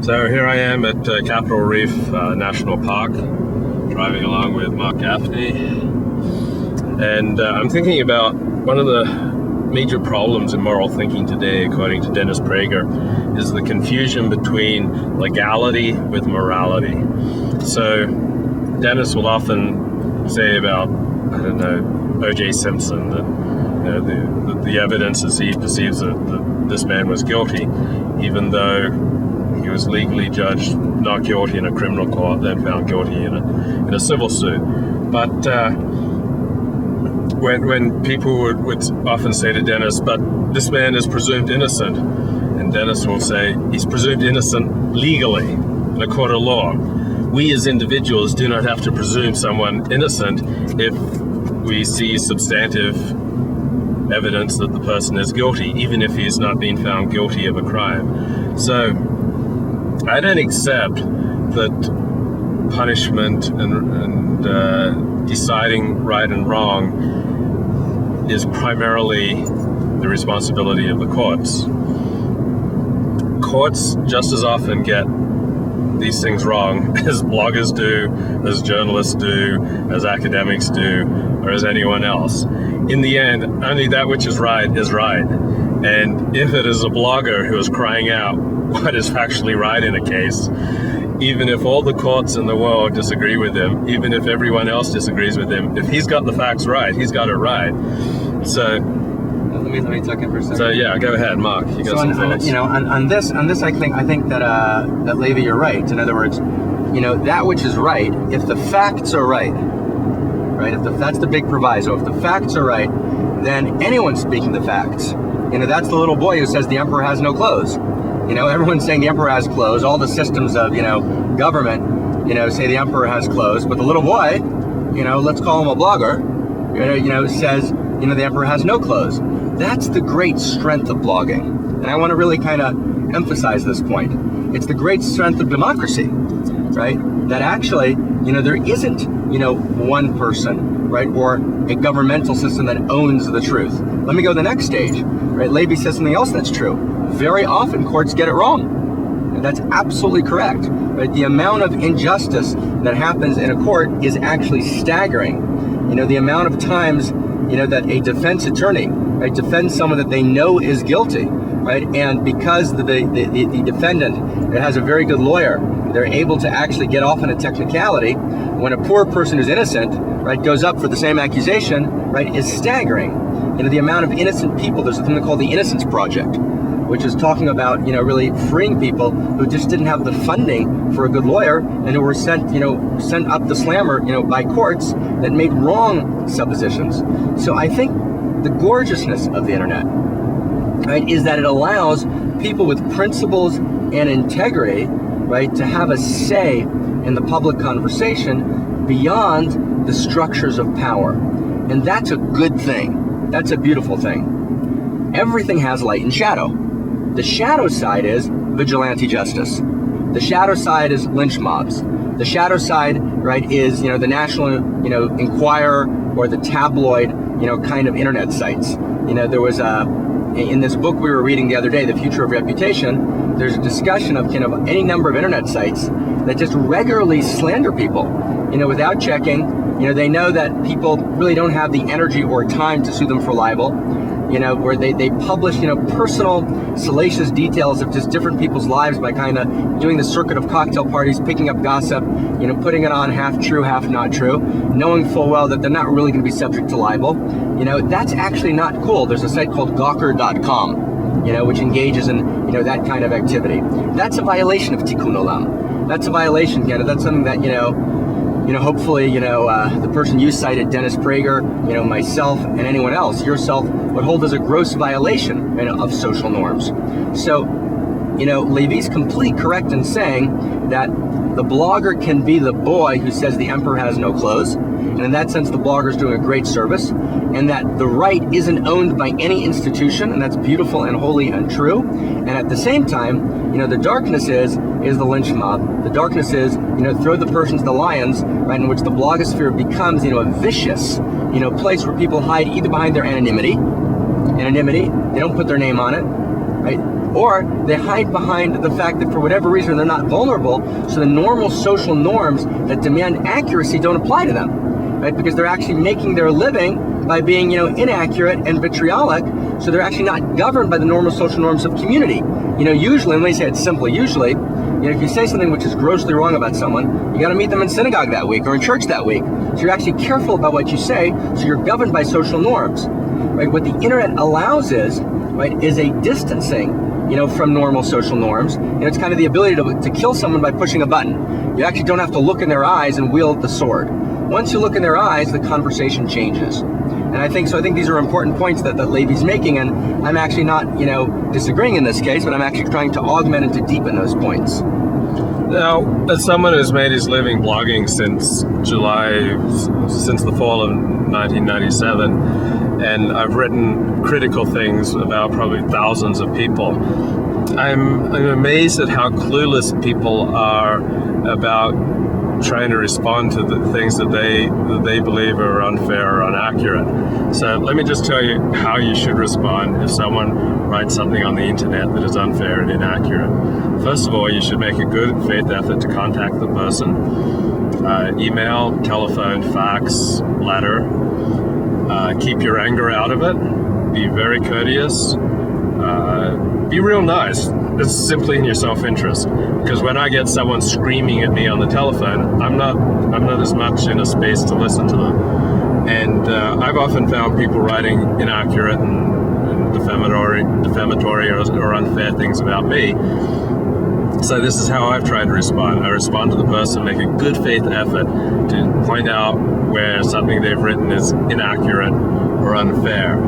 So here I am at Capitol Reef National Park, driving along with Marc Gafni, and I'm thinking about one of the major problems in moral thinking today, according to Dennis Prager, is the confusion between legality with morality. So Dennis will often say about, I don't know, O.J. Simpson, that the evidence as he perceives that this man was guilty, even though he was legally judged not guilty in a criminal court, then found guilty in a civil suit. But when people would often say to Dennis, but this man is presumed innocent, and Dennis will say, he's presumed innocent legally in a court of law. We as individuals do not have to presume someone innocent if we see substantive evidence that the person is guilty, even if he's not been found guilty of a crime. So I don't accept that punishment and deciding right and wrong is primarily the responsibility of the courts. Courts just as often get these things wrong as bloggers do, as journalists do, as academics do, or as anyone else. In the end, only that which is right is right. And if it is a blogger who is crying out what is factually right in a case, even if all the courts in the world disagree with him, even if everyone else disagrees with him, if he's got the facts right, he's got it right. So let me tuck in for a second. So yeah, go ahead, Marc. You got some thoughts. On this, I think that Levi, you're right. In other words, that which is right, if the facts are right, if that's the big proviso. If the facts are right, then anyone's speaking the facts. That's the little boy who says the emperor has no clothes. Everyone's saying the emperor has clothes. All the systems of government, say the emperor has clothes. But the little boy, let's call him a blogger, says the emperor has no clothes. That's the great strength of blogging. And I want to really kind of emphasize this point. It's the great strength of democracy, right? That actually, there isn't, one person, right? Or a governmental system that owns the truth. Let me go to the next stage, right? Levi says something else that's true. Very often courts get it wrong. And that's absolutely correct, right? The amount of injustice that happens in a court is actually staggering. The amount of times, that a defense attorney, right, defends someone that they know is guilty, right? And because the defendant has a very good lawyer, they're able to actually get off on a technicality. When a poor person who's innocent, right, goes up for the same accusation, right, is staggering. The amount of innocent people, there's something called the Innocence Project, which is talking about, really freeing people who just didn't have the funding for a good lawyer and who were sent up the slammer, by courts that made wrong suppositions. So I think the gorgeousness of the internet, right, is that it allows people with principles and integrity, right, to have a say in the public conversation beyond the structures of power. And that's a good thing. That's a beautiful thing. Everything has light and shadow. The shadow side is vigilante justice. The shadow side is lynch mobs. The shadow side, right, is, the National, Enquirer or the tabloid, kind of internet sites. There was in this book we were reading the other day, The Future of Reputation, there's a discussion of kind of any number of internet sites that just regularly slander people, without checking. They know that people really don't have the energy or time to sue them for libel. Where they publish, personal, salacious details of just different people's lives by kind of doing the circuit of cocktail parties, picking up gossip, putting it on half true, half not true, knowing full well that they're not really going to be subject to libel. That's actually not cool. There's a site called Gawker.com, which engages in, that kind of activity. That's a violation of Tikkun Olam. That's a violation, that's something that, hopefully, the person you cited, Dennis Prager, myself, and anyone else, yourself, would hold as a gross violation of social norms. So, Levi's completely correct in saying that the blogger can be the boy who says the emperor has no clothes, and in that sense, the blogger is doing a great service, and that the right isn't owned by any institution, and that's beautiful and holy and true. And at the same time, the darkness is the lynch mob. The darkness is, throw the person to the lions, right, in which the blogosphere becomes, a vicious, place where people hide either behind their anonymity, they don't put their name on it, right? Or they hide behind the fact that for whatever reason they're not vulnerable, so the normal social norms that demand accuracy don't apply to them, right? Because they're actually making their living by being, inaccurate and vitriolic, so they're actually not governed by the normal social norms of community. Usually, let me say it simply, usually, if you say something which is grossly wrong about someone, you got to meet them in synagogue that week or in church that week. So you're actually careful about what you say, so you're governed by social norms, right? What the internet allows is a distancing, from normal social norms. It's kind of the ability to kill someone by pushing a button. You actually don't have to look in their eyes and wield the sword. Once you look in their eyes, the conversation changes. And I think these are important points that Levy's making, and I'm actually not, disagreeing in this case, but I'm actually trying to augment and to deepen those points. Now, as someone who's made his living blogging since the fall of 1997, and I've written critical things about probably thousands of people, I'm amazed at how clueless people are about trying to respond to the things that they believe are unfair or inaccurate. So let me just tell you how you should respond if someone writes something on the internet that is unfair and inaccurate. First of all, you should make a good faith effort to contact the person. Email, telephone, fax, letter. Keep your anger out of it. Be very courteous. Be real nice. It's simply in your self-interest. Because when I get someone screaming at me on the telephone, I'm not as much in a space to listen to them. And I've often found people writing inaccurate and defamatory or unfair things about me. So this is how I've tried to respond. I respond to the person, make a good faith effort to point out where something they've written is inaccurate or unfair.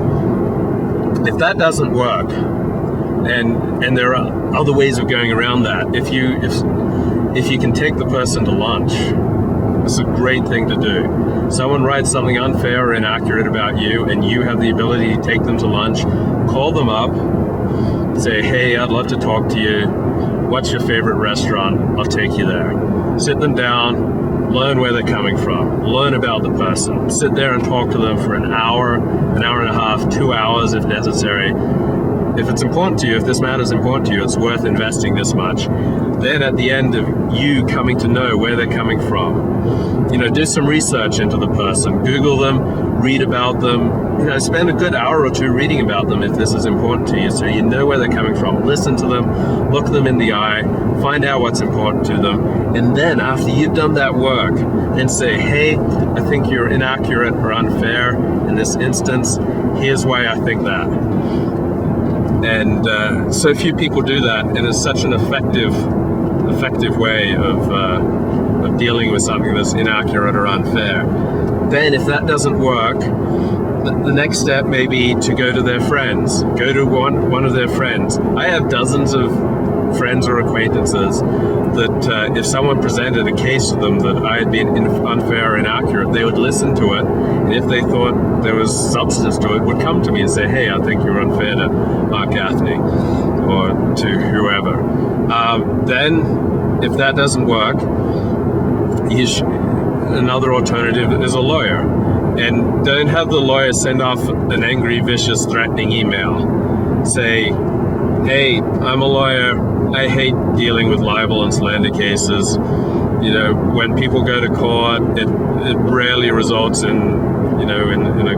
If that doesn't work, and there are other ways of going around that, if you can take the person to lunch, it's a great thing to do. Someone writes something unfair or inaccurate about you, and you have the ability to take them to lunch, call them up, say, hey, I'd love to talk to you. What's your favorite restaurant? I'll take you there. Sit them down, learn where they're coming from, learn about the person, sit there and talk to them for an hour and a half, 2 hours if necessary. If it's important to you, if this matter is important to you, it's worth investing this much. Then at the end of you coming to know where they're coming from, do some research into the person, Google them, read about them, spend a good hour or two reading about them if this is important to you, so you know where they're coming from. Listen to them, look them in the eye, find out what's important to them, and then after you've done that work, then say, hey, I think you're inaccurate or unfair in this instance. Here's why I think that. And so few people do that, and it's such an effective way of dealing with something that's inaccurate or unfair. Then if that doesn't work, the next step may be to go to their friends. Go to one of their friends. I have dozens of friends or acquaintances that if someone presented a case to them that I had been unfair or inaccurate, they would listen to it, and if they thought there was substance to it, would come to me and say, hey, I think you're unfair to Marc Gafni or to whoever. Then if that doesn't work, another alternative is a lawyer. And don't have the lawyer send off an angry, vicious, threatening email. Say, hey, I'm a lawyer. I hate dealing with libel and slander cases. When people go to court, it rarely results in a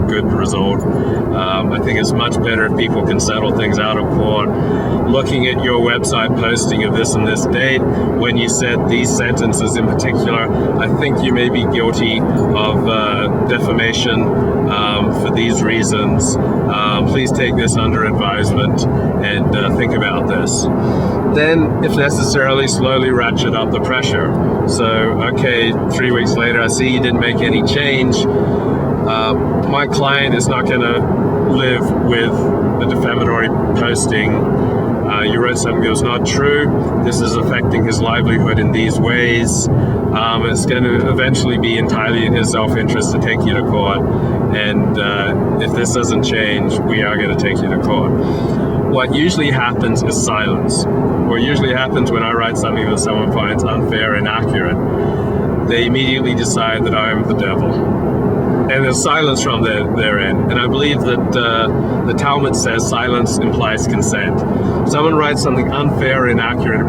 good result. I think it's much better if people can settle things out of court. Looking at your website posting of this and this date, when you said these sentences in particular, I think you may be guilty of defamation for these reasons. Please take this under advisement and think about this. Then, if necessarily, slowly ratchet up the pressure. So, okay, 3 weeks later, I see you didn't make any change. My client is not going to live with a defamatory posting. You wrote something that was not true. This is affecting his livelihood in these ways. It's going to eventually be entirely in his self-interest to take you to court. And if this doesn't change, we are going to take you to court. What usually happens is silence. What usually happens when I write something that someone finds unfair and inaccurate, they immediately decide that I am the devil. and there's silence from their end. And I believe that the Talmud says silence implies consent. Someone writes something unfair, inaccurate